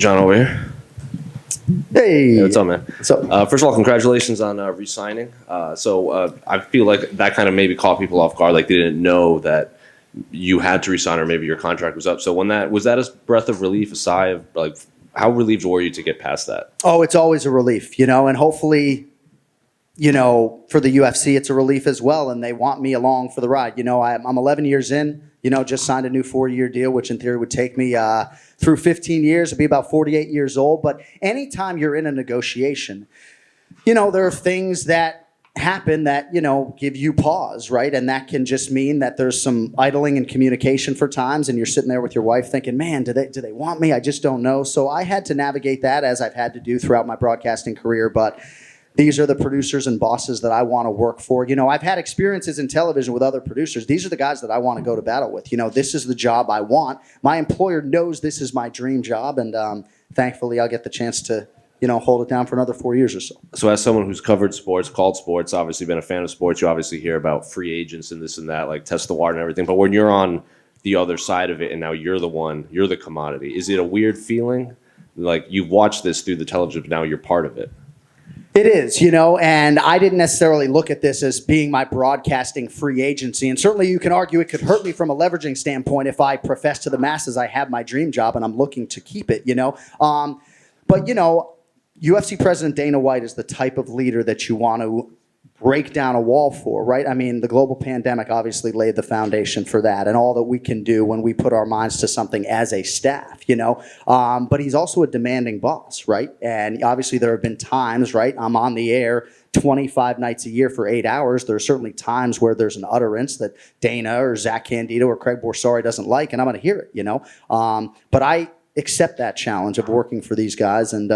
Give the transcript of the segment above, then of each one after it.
John over here. Hey, what's up, man? What's up? First of all, congratulations on re-signing. I feel like that kind of maybe caught people off guard, like they didn't know that you had to resign or maybe your contract was up. So when that was that a breath of relief, a sigh of like, how relieved were you to get past that? Oh, it's always a relief, and hopefully, for the UFC, it's a relief as well, and they want me along for the ride. I'm 11 years in, just signed a new 4-year deal, which in theory would take me through 15 years. I'd be about 48 years old. But anytime you're in a negotiation, there are things that happen that, give you pause, right? And that can just mean that there's some idling in communication for times, and you're sitting there with your wife thinking, man, do they want me? I just don't know. So I had to navigate that, as I've had to do throughout my broadcasting career. But these are the producers and bosses that I want to work for. I've had experiences in television with other producers. These are the guys that I want to go to battle with. This is the job I want. My employer knows this is my dream job, and thankfully I'll get the chance to hold it down for another 4 years or so. So as someone who's covered sports, called sports, obviously been a fan of sports, you obviously hear about free agents and this and that, like test the water and everything. But when you're on the other side of it and now you're the commodity, is it a weird feeling? Like you've watched this through the television, but now you're part of it. It is, and I didn't necessarily look at this as being my broadcasting free agency. And certainly you can argue it could hurt me from a leveraging standpoint if I profess to the masses I have my dream job and I'm looking to keep it, But, UFC President Dana White is the type of leader that you want to break down a wall for, right? I mean, the global pandemic obviously laid the foundation for that and all that we can do when we put our minds to something as a staff, But he's also a demanding boss, right? And obviously there have been times, right? I'm on the air 25 nights a year for 8 hours. There are certainly times where there's an utterance that Dana or Zach Candido or Craig Borsari doesn't like, and I'm going to hear it, But I accept that challenge of working for these guys. And,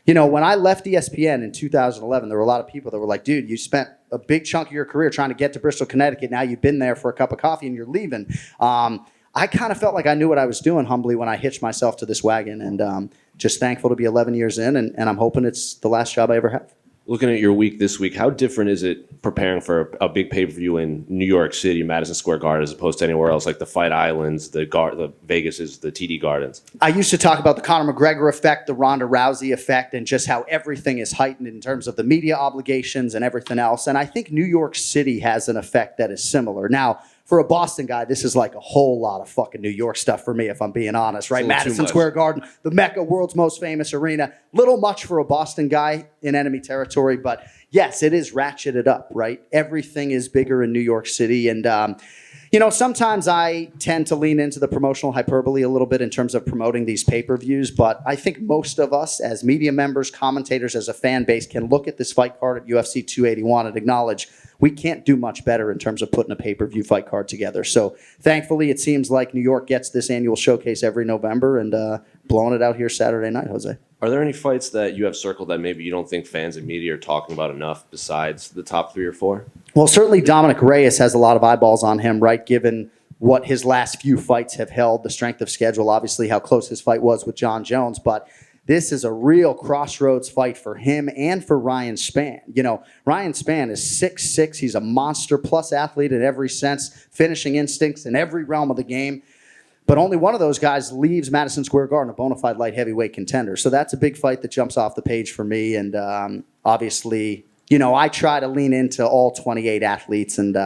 when I left ESPN in 2011, there were a lot of people that were like, dude, you spent a big chunk of your career trying to get to Bristol, Connecticut. Now you've been there for a cup of coffee and you're leaving. I kind of felt like I knew what I was doing humbly when I hitched myself to this wagon, and just thankful to be 11 years in. And I'm hoping it's the last job I ever have. Looking at your week this week, how different is it preparing for a big pay-per-view in New York City, Madison Square Garden, as opposed to anywhere else, like the Fight Islands, the Vegas, the TD Gardens? I used to talk about the Conor McGregor effect, the Ronda Rousey effect, and just how everything is heightened in terms of the media obligations and everything else. And I think New York City has an effect that is similar. Now, for a Boston guy, this is like a whole lot of fucking New York stuff for me, if I'm being honest, right? Madison Square Garden, the Mecca, world's most famous arena. Little much for a Boston guy in enemy territory, but yes, it is ratcheted up, right? Everything is bigger in New York City. And, sometimes I tend to lean into the promotional hyperbole a little bit in terms of promoting these pay-per-views, but I think most of us as media members, commentators, as a fan base can look at this fight card at UFC 281 and acknowledge we can't do much better in terms of putting a pay-per-view fight card together. So thankfully, it seems like New York gets this annual showcase every November and blowing it out here Saturday night, Jose. Are there any fights that you have circled that maybe you don't think fans and media are talking about enough besides the top 3 or 4? Well, certainly Dominic Reyes has a lot of eyeballs on him, right, given what his last few fights have held, the strength of schedule, obviously how close his fight was with John Jones. But this is a real crossroads fight for him and for Ryan Spann. Ryan Spann is 6'6". He's a monster plus athlete in every sense, finishing instincts in every realm of the game. But only one of those guys leaves Madison Square Garden a bona fide light heavyweight contender. So that's a big fight that jumps off the page for me. And obviously, I try to lean into all 28 athletes, and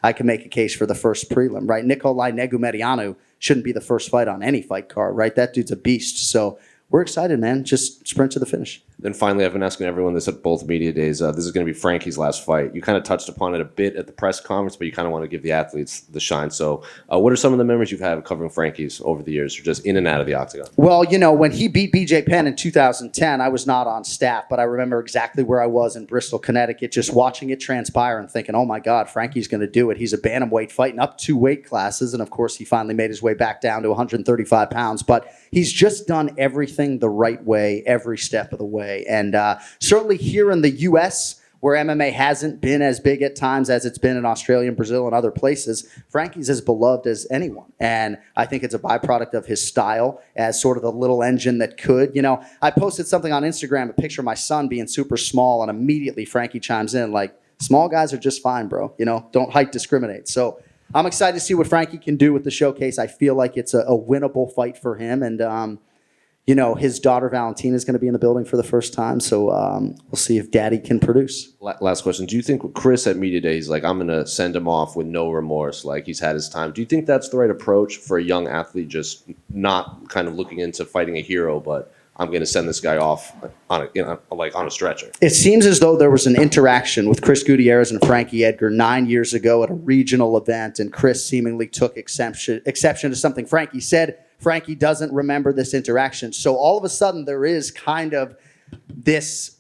I can make a case for the first prelim, right? Nikolai Negumedianu shouldn't be the first fight on any fight card, right? That dude's a beast. So we're excited, man. Just sprint to the finish. Then finally, I've been asking everyone this at both media days. This is going to be Frankie's last fight. You kind of touched upon it a bit at the press conference, but you kind of want to give the athletes the shine. So what are some of the memories you've had covering Frankie's over the years, or just in and out of the octagon? Well, when he beat BJ Penn in 2010, I was not on staff, but I remember exactly where I was in Bristol, Connecticut, just watching it transpire and thinking, oh my God, Frankie's going to do it. He's a bantamweight fighting up 2 weight classes. And of course, he finally made his way back down to 135 pounds. But he's just done everything the right way, every step of the way. And certainly here in the U.S., where MMA hasn't been as big at times as it's been in Australia and Brazil and other places, Frankie's as beloved as anyone. And I think it's a byproduct of his style as sort of the little engine that could. I posted something on Instagram, a picture of my son being super small, and immediately Frankie chimes in like, small guys are just fine, bro. Don't height discriminate. So I'm excited to see what Frankie can do with the showcase. I feel like it's a winnable fight for him. And, his daughter Valentina is going to be in the building for the first time. So we'll see if Daddy can produce. Last question. Do you think Chris at Media Day, he's like, I'm going to send him off with no remorse, like he's had his time. Do you think that's the right approach for a young athlete, just not kind of looking into fighting a hero, but I'm going to send this guy off on a stretcher? It seems as though there was an interaction with Chris Gutierrez and Frankie Edgar 9 years ago at a regional event, and Chris seemingly took exception to something Frankie said. Frankie doesn't remember this interaction. So all of a sudden there is kind of this,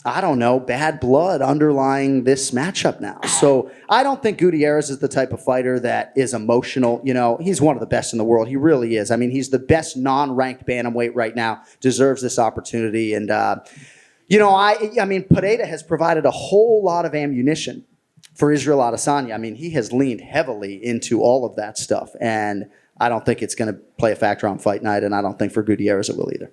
I don't know, bad blood underlying this matchup now. So I don't think Gutierrez is the type of fighter that is emotional. He's one of the best in the world. He really is. I mean, he's the best non-ranked bantamweight right now, deserves this opportunity. And, I mean, Pereira has provided a whole lot of ammunition for Israel Adesanya. I mean, he has leaned heavily into all of that stuff. And I don't think it's going to play a factor on fight night, and I don't think for Gutierrez it will either.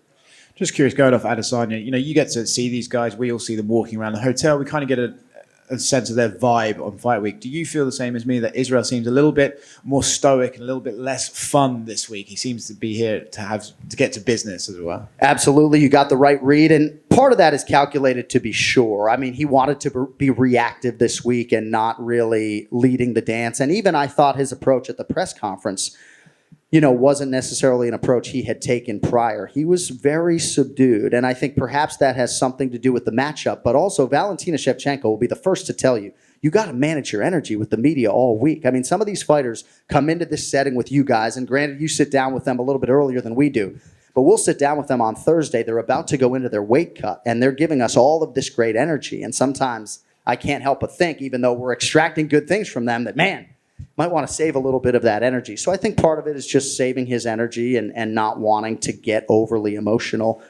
Just curious, going off Adesanya, you get to see these guys. We all see them walking around the hotel. We kind of get a sense of their vibe on fight week. Do you feel the same as me, that Israel seems a little bit more stoic and a little bit less fun this week? He seems to be here to get to business as well. Absolutely. You got the right read. And part of that is calculated, to be sure. I mean, he wanted to be reactive this week and not really leading the dance. And even I thought his approach at the press conference wasn't necessarily an approach he had taken prior. He was very subdued, and I think perhaps that has something to do with the matchup, but also Valentina Shevchenko will be the first to tell you, you got to manage your energy with the media all week. I mean, some of these fighters come into this setting with you guys, and granted, you sit down with them a little bit earlier than we do, but we'll sit down with them on Thursday. They're about to go into their weight cut, and they're giving us all of this great energy, and sometimes I can't help but think, even though we're extracting good things from them, that, man, might want to save a little bit of that energy. So I think part of it is just saving his energy and not wanting to get overly emotional.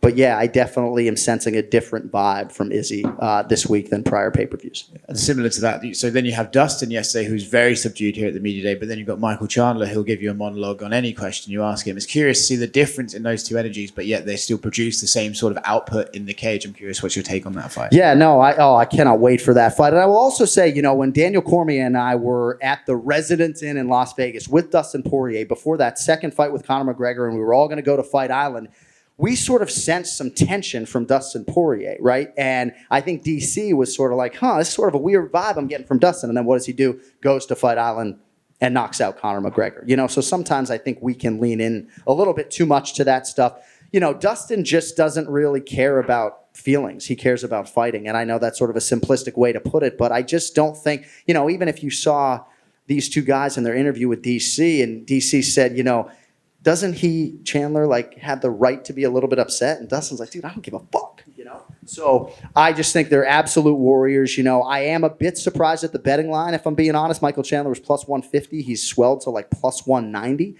But yeah, I definitely am sensing a different vibe from Izzy this week than prior pay-per-views. And similar to that, so then you have Dustin yesterday, who's very subdued here at the media day, but then you've got Michael Chandler, who'll give you a monologue on any question you ask him. It's curious to see the difference in those two energies, but yet they still produce the same sort of output in the cage. I'm curious, what's your take on that fight? Yeah, no, I cannot wait for that fight. And I will also say, when Daniel Cormier and I were at the Residence Inn in Las Vegas with Dustin Poirier before that second fight with Conor McGregor, and we were all going to go to Fight Island, we sort of sensed some tension from Dustin Poirier, right? And I think DC was sort of like, this is sort of a weird vibe I'm getting from Dustin. And then what does he do? Goes to Fight Island and knocks out Conor McGregor. So sometimes I think we can lean in a little bit too much to that stuff. Dustin just doesn't really care about feelings. He cares about fighting. And I know that's sort of a simplistic way to put it, but I just don't think, even if you saw these two guys in their interview with DC, and DC said, doesn't he, Chandler, have the right to be a little bit upset? And Dustin's like, dude, I don't give a fuck, So I just think they're absolute warriors. I am a bit surprised at the betting line, if I'm being honest. Michael Chandler was plus 150. He's swelled to plus 190.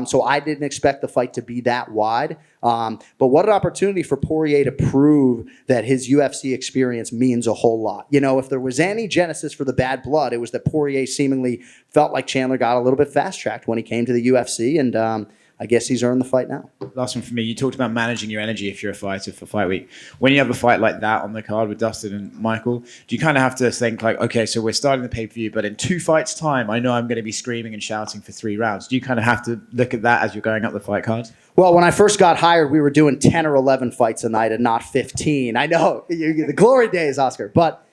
So I didn't expect the fight to be that wide. But what an opportunity for Poirier to prove that his UFC experience means a whole lot. If there was any genesis for the bad blood, it was that Poirier seemingly felt like Chandler got a little bit fast-tracked when he came to the UFC, and I guess he's earned the fight now. Last one for me. You talked about managing your energy if you're a fighter for fight week. When you have a fight like that on the card with Dustin and Michael, do you kind of have to think okay, so we're starting the pay-per-view, but in 2 fights' time, I know I'm going to be screaming and shouting for 3 rounds. Do you kind of have to look at that as you're going up the fight cards? Well, when I first got hired, we were doing 10 or 11 fights a night and not 15. I know, the glory days, Oscar. But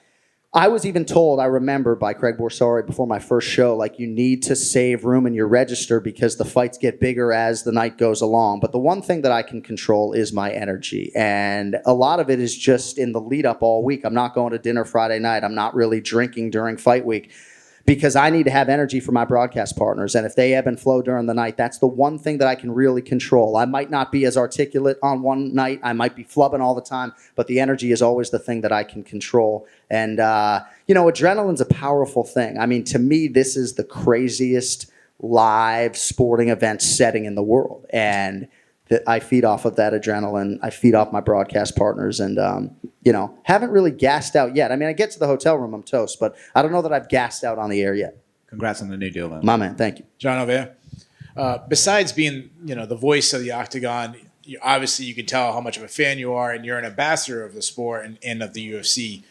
I was even told, I remember, by Craig Borsari before my first show, you need to save room in your register because the fights get bigger as the night goes along. But the one thing that I can control is my energy. And a lot of it is just in the lead up all week. I'm not going to dinner Friday night. I'm not really drinking during fight week, because I need to have energy for my broadcast partners. And if they ebb and flow during the night, that's the one thing that I can really control. I might not be as articulate on one night. I might be flubbing all the time, but the energy is always the thing that I can control. And, adrenaline's a powerful thing. I mean, to me, this is the craziest live sporting event setting in the world. And I feed off of that adrenaline. I feed off my broadcast partners, and haven't really gassed out yet. I mean, I get to the hotel room, I'm toast, but I don't know that I've gassed out on the air yet. Congrats on the new deal, man. My man, thank you. John, over here. Besides being, the voice of the Octagon, obviously you can tell how much of a fan you are, and you're an ambassador of the sport and of the UFC.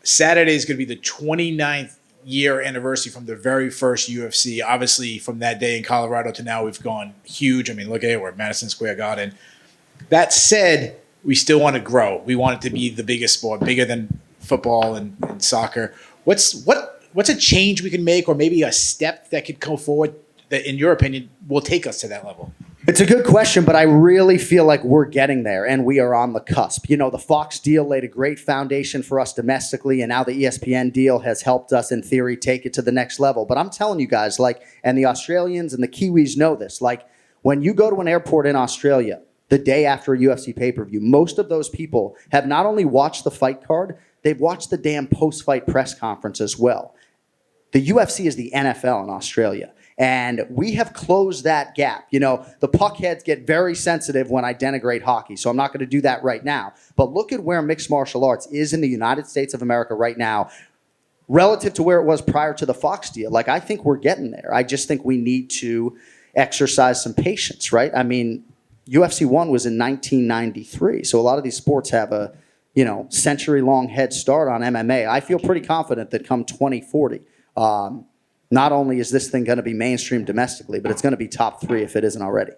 Saturday is going to be the 29th year anniversary from the very first UFC. Obviously, from that day in Colorado to now, we've gone huge. I mean, look at it. We're at Madison Square Garden. That said, we still want to grow. We want it to be the biggest sport, bigger than football and soccer. What's a change we can make, or maybe a step that could go forward that, in your opinion, will take us to that level? It's a good question, but I really feel like we're getting there, and we are on the cusp. You know, the Fox deal laid a great foundation for us domestically, and now the ESPN deal has helped us, in theory, take it to the next level. But I'm telling you guys, like, and the Australians and the Kiwis know this, like, when you go to an airport in Australia the day after a UFC pay-per-view, most of those people have not only watched the fight card, they've watched the damn post-fight press conference as well. The UFC is the NFL in Australia. And we have closed that gap. You know, the puckheads get very sensitive when I denigrate hockey, so I'm not going to do that right now. But look at where mixed martial arts is in the United States of America right now relative to where it was prior to the Fox deal. Like, I think we're getting there. I just think we need to exercise some patience, right? I mean, UFC 1 was in 1993, so a lot of these sports have a, century-long head start on MMA. I feel pretty confident that come 2040, not only is this thing going to be mainstream domestically, but it's going to be top 3 if it isn't already.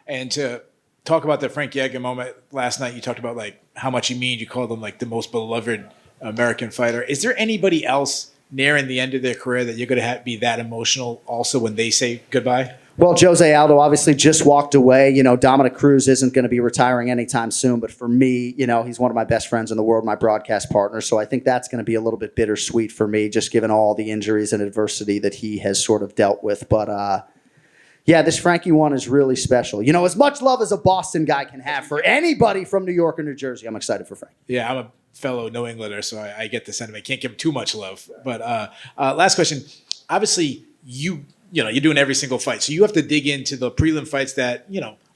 And to talk about the Frankie Edgar moment last night, you talked about like how much you mean. You called him like the most beloved American fighter. Is there anybody else nearing the end of their career that you're going to be that emotional also when they say goodbye? Well, Jose Aldo obviously just walked away. Dominic Cruz isn't going to be retiring anytime soon. But for me, he's one of my best friends in the world, my broadcast partner. So I think that's going to be a little bit bittersweet for me, just given all the injuries and adversity that he has sort of dealt with. But this Frankie one is really special. As much love as a Boston guy can have for anybody from New York or New Jersey, I'm excited for Frank. Yeah, I'm a fellow New Englander, so I get the sentiment. Can't give him too much love. But last question. Obviously, you're doing every single fight. So you have to dig into the prelim fights that,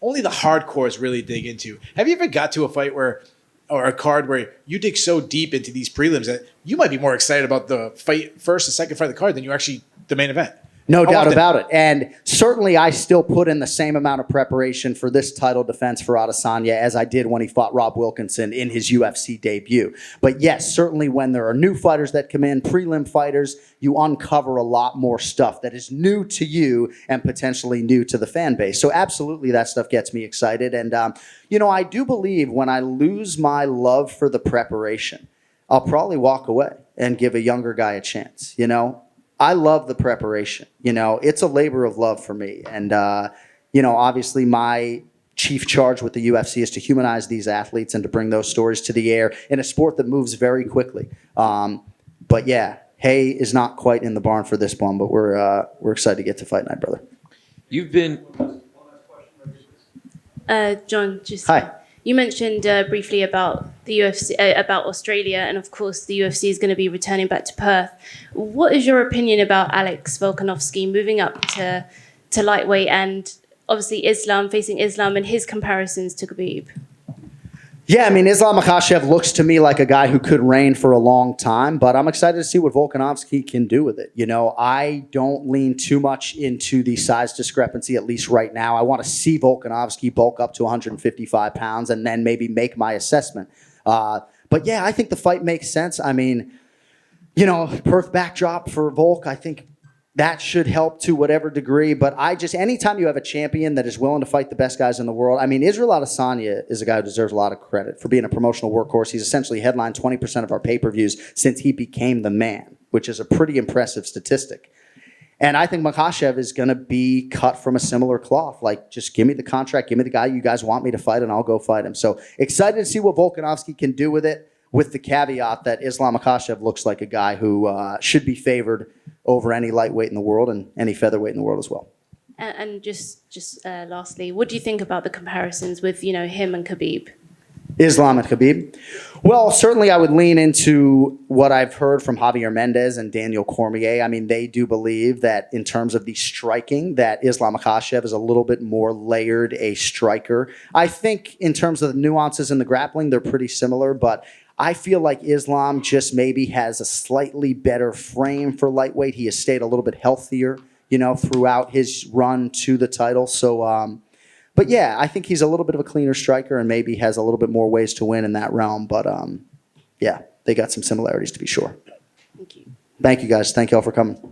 only the hardcores really dig into. Have you ever got to a fight or a card where you dig so deep into these prelims that you might be more excited about the fight first, the second fight of the card than you actually the main event? No How doubt often? about it. And certainly I still put in the same amount of preparation for this title defense for Adesanya as I did when he fought Rob Wilkinson in his UFC debut. But yes, certainly when there are new fighters that come in, prelim fighters, you uncover a lot more stuff that is new to you and potentially new to the fan base. So absolutely that stuff gets me excited. And, I do believe when I lose my love for the preparation, I'll probably walk away and give a younger guy a chance, I love the preparation. It's a labor of love for me. And, obviously my chief charge with the UFC is to humanize these athletes and to bring those stories to the air in a sport that moves very quickly. But yeah, hay is not quite in the barn for this one, but we're excited to get to fight night, brother. You've been... John, Hi. You mentioned briefly about the UFC, about Australia, and of course the UFC is going to be returning back to Perth. What is your opinion about Alex Volkanovski moving up to lightweight and obviously facing Islam and his comparisons to Khabib? Yeah, Islam Makhachev looks to me like a guy who could reign for a long time, but I'm excited to see what Volkanovski can do with it. I don't lean too much into the size discrepancy, at least right now. I want to see Volkanovski bulk up to 155 pounds and then maybe make my assessment. But yeah, I think the fight makes sense. Perth backdrop for Volk, I think that should help to whatever degree. But anytime you have a champion that is willing to fight the best guys in the world, Israel Adesanya is a guy who deserves a lot of credit for being a promotional workhorse. He's essentially headlined 20% of our pay-per-views since he became the man, which is a pretty impressive statistic. And I think Makhachev is going to be cut from a similar cloth. Like, just give me the contract, give me the guy you guys want me to fight, and I'll go fight him. So excited to see what Volkanovski can do with it, with the caveat that Islam Makhachev looks like a guy who should be favored over any lightweight in the world and any featherweight in the world as well. And just lastly, what do you think about the comparisons with him and Khabib? Islam and Khabib? Well, certainly I would lean into what I've heard from Javier Mendez and Daniel Cormier. They do believe that in terms of the striking, that Islam Makhachev is a little bit more layered a striker. I think in terms of the nuances in the grappling, they're pretty similar, but I feel like Islam just maybe has a slightly better frame for lightweight. He has stayed a little bit healthier, throughout his run to the title. So, but yeah, I think he's a little bit of a cleaner striker and maybe has a little bit more ways to win in that realm. But yeah, they got some similarities to be sure. Thank you. Thank you, guys. Thank you all for coming.